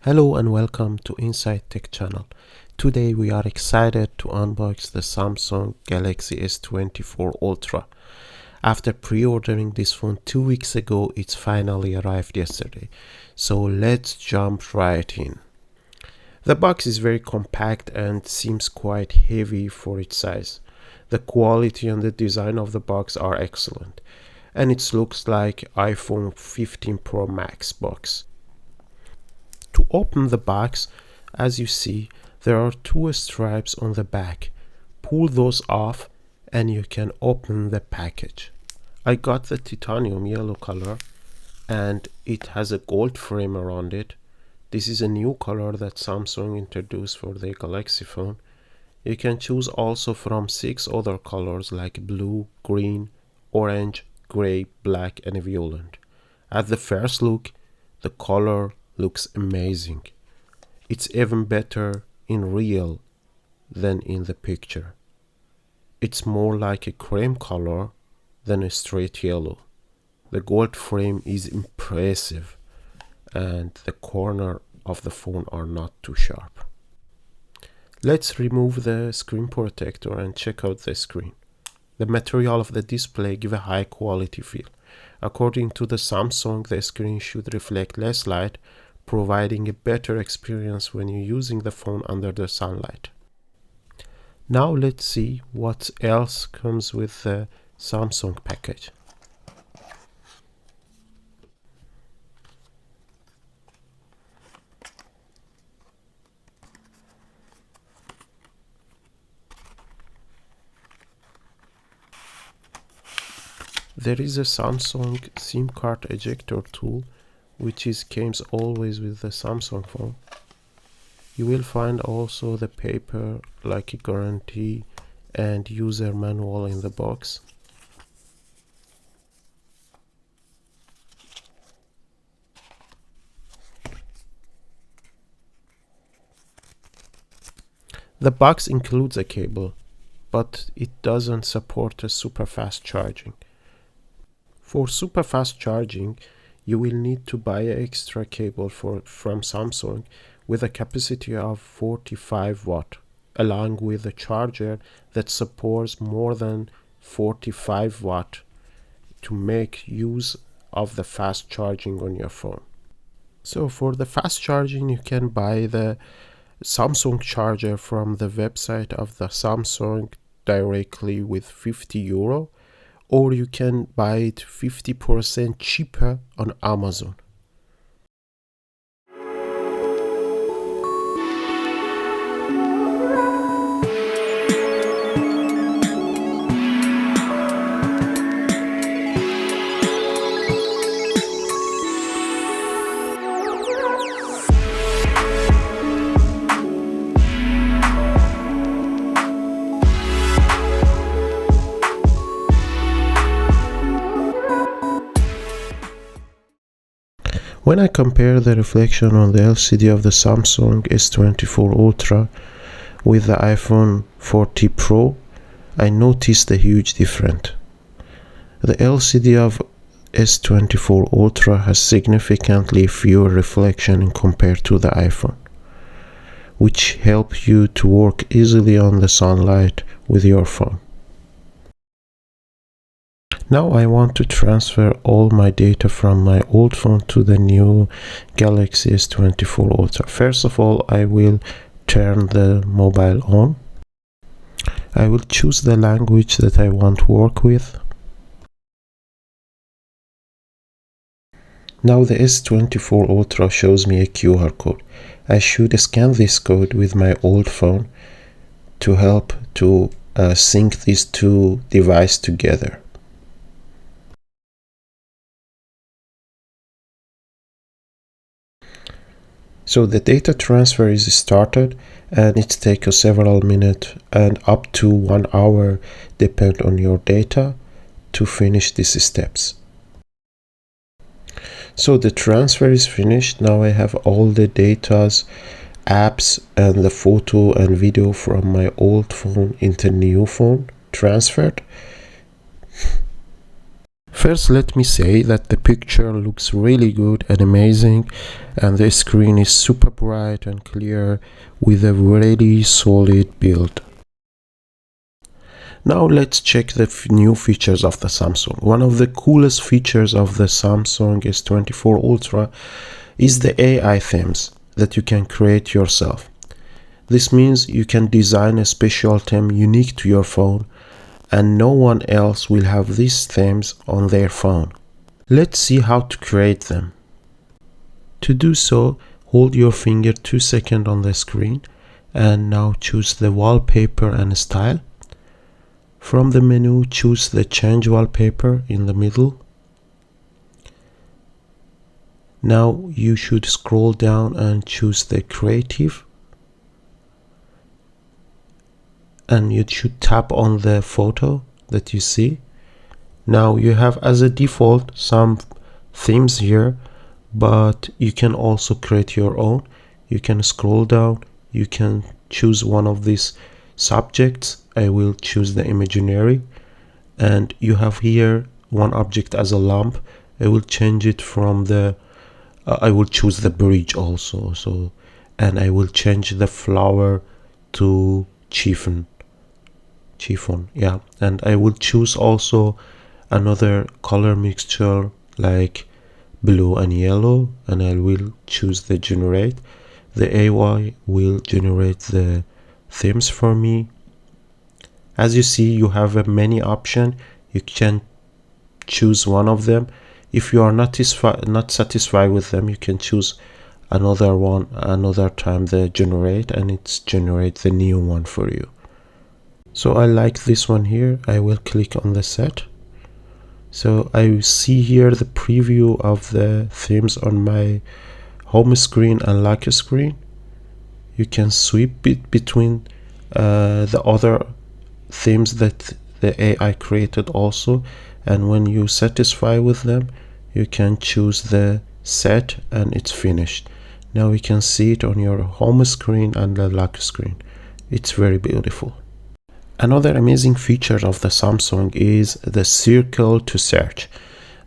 Hello and welcome to Inside Tech channel. Today we are excited to unbox the Samsung Galaxy S24 Ultra. After pre-ordering this phone 2 weeks ago, it's finally arrived yesterday. So let's jump right in. The box is very compact and seems quite heavy for its size. The quality and the design of the box are excellent, and it looks like iPhone 15 Pro Max box. To open the box, as you see, there are two stripes on the back. Pull those off and you can open the package. I got the titanium yellow color and it has a gold frame around it. This is a new color that Samsung introduced for the Galaxy phone. You can choose also from 6 other colors like blue, green, orange, gray, black and violet. At the first look, the color looks amazing. It's even better in real than in the picture. It's more like a cream color than a straight yellow. The gold frame is impressive and the corner of the phone are not too sharp. Let's remove the screen protector and check out the screen. The material of the display gives a high quality feel. According to the Samsung, the screen should reflect less light, providing a better experience when you're using the phone under the sunlight. Now let's see what else comes with the Samsung package. There is a Samsung SIM card ejector tool which comes always with the Samsung phone. You will find also the paper like a guarantee and user manual in the box. The box includes a cable, but it doesn't support a super fast charging. For super fast charging, you will need to buy an extra cable from Samsung with a capacity of 45 watt, along with a charger that supports more than 45 watt to make use of the fast charging on your phone. So for the fast charging, you can buy the Samsung charger from the website of the Samsung directly with €50, or you can buy it 50% cheaper on Amazon. When I compare the reflection on the LCD of the Samsung S24 Ultra with the iPhone 40 Pro, I noticed a huge difference. The LCD of S24 Ultra has significantly fewer reflection compared to the iPhone, which help you to work easily on the sunlight with your phone. Now I want to transfer all my data from my old phone to the new Galaxy S24 Ultra. First of all, I will turn the mobile on. I will choose the language that I want to work with. Now the S24 Ultra shows me a QR code. I should scan this code with my old phone to help to sync these two devices together. So the data transfer is started and it takes several minutes and up to 1 hour depend on your data to finish these steps. So the transfer is finished. Now I have all the datas, apps and the photo and video from my old phone into new phone transferred. First, let me say that the picture looks really good and amazing, and the screen is super bright and clear with a really solid build. Now let's check the new features of the Samsung. One of the coolest features of the Samsung S24 Ultra is the AI themes that you can create yourself. This means you can design a special theme unique to your phone, and no one else will have these themes on their phone. Let's see how to create them. To do so, hold your finger 2 seconds on the screen and now choose the wallpaper and style. From the menu, choose the change wallpaper in the middle. Now you should scroll down and choose the creative. And you should tap on the photo that you see. Now you have as a default some themes here, but you can also create your own. You can scroll down, you can choose one of these subjects. I will choose the imaginary, and you have here one object as a lamp. I will change it from the I will choose the bridge also, and I will change the flower to chiffon, yeah. And I will choose also another color mixture like blue and yellow, and I will choose the generate. The AI will generate the themes for me. As you see, you have many options. You can choose one of them. If you are not satisfied with them, you can choose another one another time, the generate, and it's generate the new one for you. So I like this one here. I will click on the set. So I see here the preview of the themes on my home screen and lock screen. You can sweep it between the other themes that the AI created also, and when you satisfy with them, you can choose the set and it's finished. Now you can see it on your home screen and the lock screen. It's very beautiful. Another amazing feature of the Samsung is the circle to search.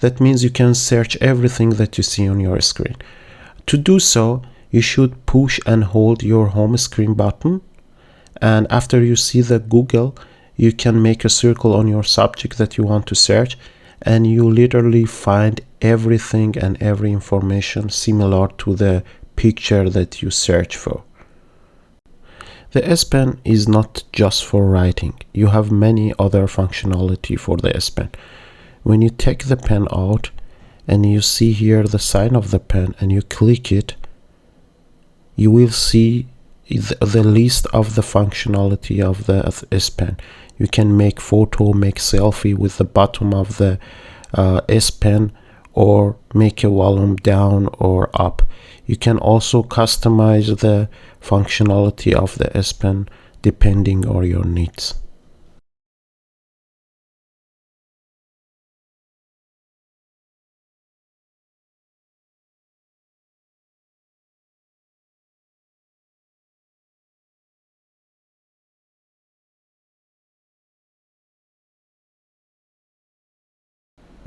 That means you can search everything that you see on your screen. To do so, you should push and hold your home screen button, and after you see the Google, you can make a circle on your subject that you want to search, and you literally find everything and every information similar to the picture that you search for. The S Pen is not just for writing. You have many other functionality for the S Pen. When you take the pen out and you see here the sign of the pen and you click it, you will see the list of the functionality of the S Pen. You can make photo, make selfie with the bottom of the S Pen, or make a volume down or up. You can also customize the functionality of the S Pen depending on your needs.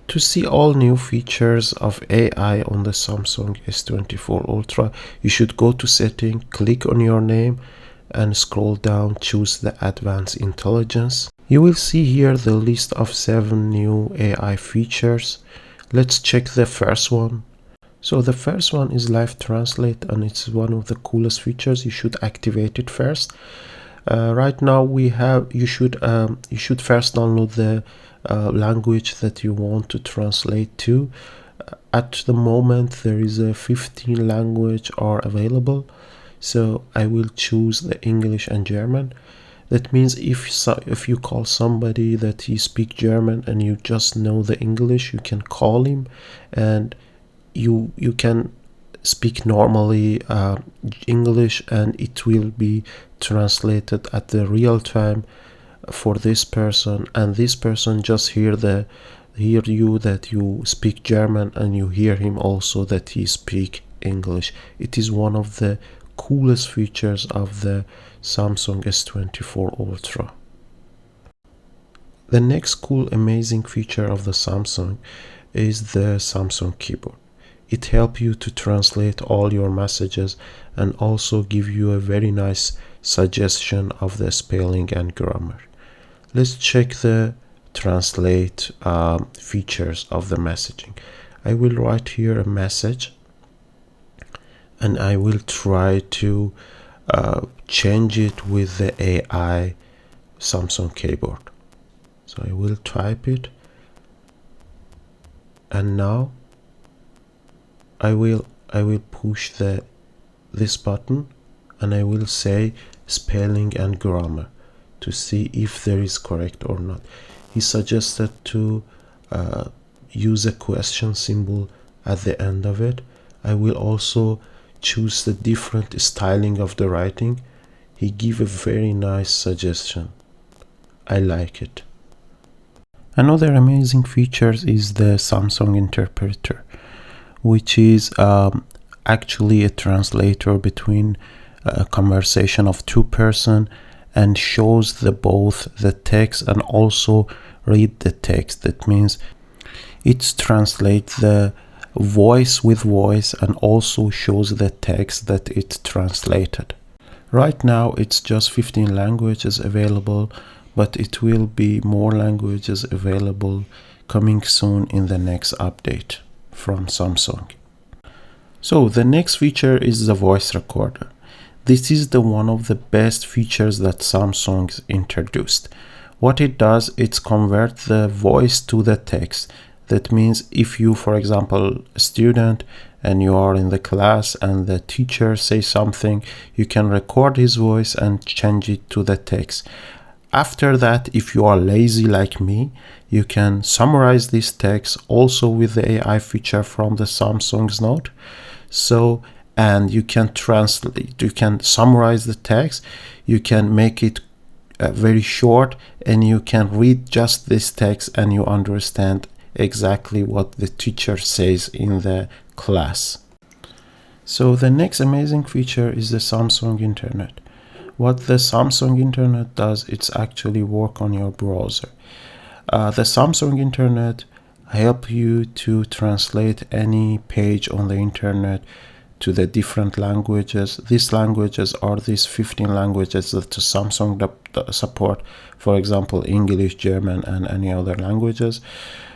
To see all new features of AI on the Samsung S24 Ultra, you should go to Setting, click on your name, and scroll down, choose the Advanced Intelligence. You will see here the list of 7 new AI features. Let's check the first one. So the first one is Live Translate, and it's one of the coolest features. You should activate it first. Right now you should first download the language that you want to translate to. At the moment there is a 15 language are available, so I will choose the English and German. That means if you call somebody that he speak German and you just know the English, you can call him and you can speak normally English, and it will be translated at the real time for this person, and this person just hear you that you speak German, and you hear him also that he speak English. It is one of the coolest features of the Samsung S24 Ultra. The next cool amazing feature of the Samsung is the Samsung keyboard. It helps you to translate all your messages and also give you a very nice suggestion of the spelling and grammar. Let's check the translate features of the messaging. I will write here a message and I will try to change it with the AI Samsung keyboard. So I will type it, and now I will push this button and I will say spelling and grammar to see if there is correct or not. He suggested to use a question symbol at the end of it. I will also choose the different styling of the writing. He gave a very nice suggestion. I like it. Another amazing feature is the Samsung interpreter, which is actually a translator between a conversation of two persons and shows both the text and also read the text. That means it translates the voice with voice and also shows the text that it translated. Right now it's just 15 languages available, but it will be more languages available coming soon in the next update from Samsung. So the next feature is the voice recorder. This is one of the best features that Samsung introduced. What it does, it converts the voice to the text. That means if you, for example, a student and you are in the class and the teacher says something, you can record his voice and change it to the text. After that, if you are lazy like me, you can summarize this text also with the AI feature from the Samsung's Note. So, and you can translate, you can summarize the text, you can make it very short, and you can read just this text and you understand exactly what the teacher says in the class. So the next amazing feature is the Samsung Internet. What the Samsung Internet does, it's actually work on your browser. The Samsung Internet help you to translate any page on the internet to the different languages. These languages are these 15 languages that the Samsung support, for example, English, German, and any other languages.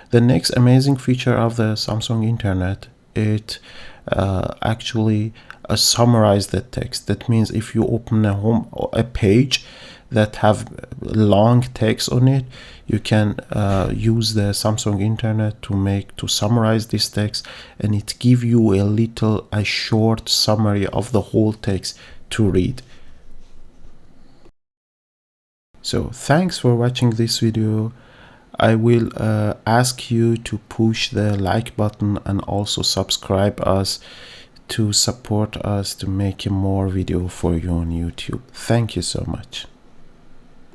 The next amazing feature of the Samsung Internet, it actually summarize the text. That means if you open a page that have long text on it, you can use the Samsung Internet to summarize this text, and it give you a short summary of the whole text to read. So thanks for watching this video. I will ask you to push the like button and also subscribe us to support us to make more video for you on YouTube. Thank you so much.